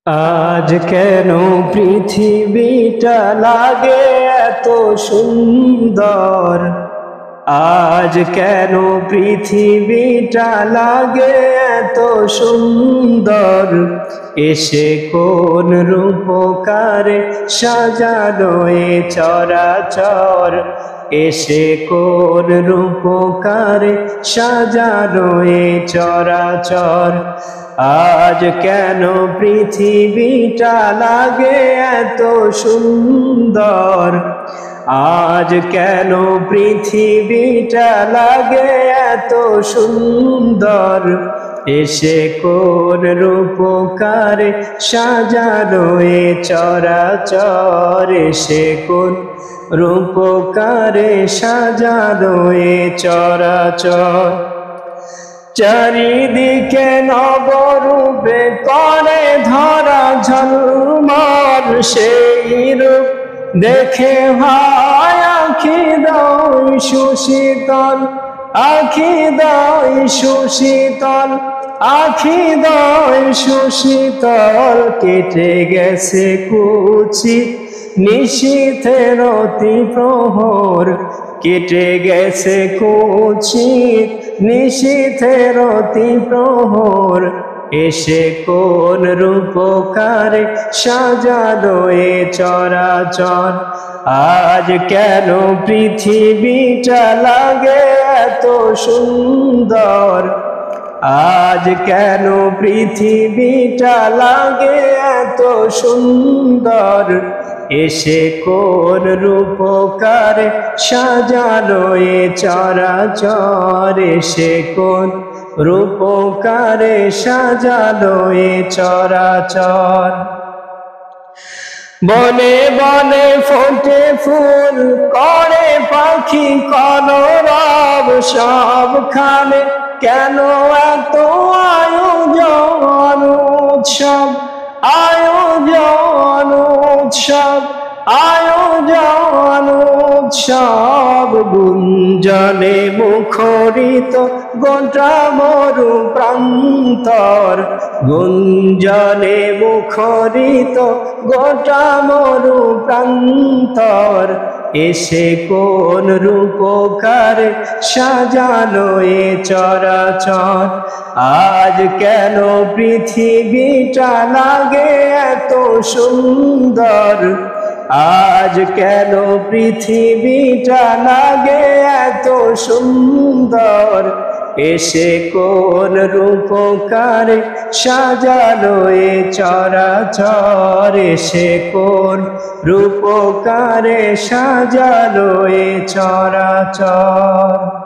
আজ কেন পৃথিবীটা লাগে এত সুন্দর? আজ কেন পৃথিবীটা লাগে এত সুন্দর? এসে কোন রূপকারে সাজানো এ চরাচর? এসে কোন রূপকারে সাজানো এ চরাচর? আজ কেন পৃথিবীটা লাগে এত সুন্দর? আজ কেন পৃথিবীটা লাগে এত সুন্দর? এসে কোন রূপকারে সাজানো এ চরাচর? এসে কোন রূপকারে সাজানো এ চরাচর? চারিদিকে নবরূপে করে ধরা ঝলমল, সেই রূপ দেখে হয় আখি দয় সুশীতল, আখি দয় সুশীতল, আখি দয় সুশীতল। কেটে গেছে কুচিত নিশীথের অতি প্রহর, কেটে গেছে কুচিত নিশীথের অতি প্রহর। এসে কোন রূপকারে সাজানো এ চরাচর? আজ কেন পৃথিবীটা লাগে এত সুন্দর? আজ কেন পৃথিবীটা লাগে এত সুন্দর? এসে কোন রূপকারে সাজানো এ চরাচর? এসে কোন রূপকারে সাজানো এ চরাচর? বনে বনে ফোটে ফুল, করে পাখি কলরব, সবখানে কেন এত আয়োজন উৎসব? আয়োজন উৎসব, আয়োজন উৎসব। গুঞ্জনে মুখরিত গোটা মরু প্রান্তর, গুঞ্জনে মুখরিত গোটা মরু প্রান্তর। এসে কোন রূপকারে সাজানো এ চরাচর? আজ কেন পৃথিবীটা লাগে এত সুন্দর? আজ কেন পৃথিবীটা লাগে এত সুন্দর? এসে কোন রূপকারে সাজানো এ চরাচর? এসে কোন রূপকারে সাজানো এ চরাচর?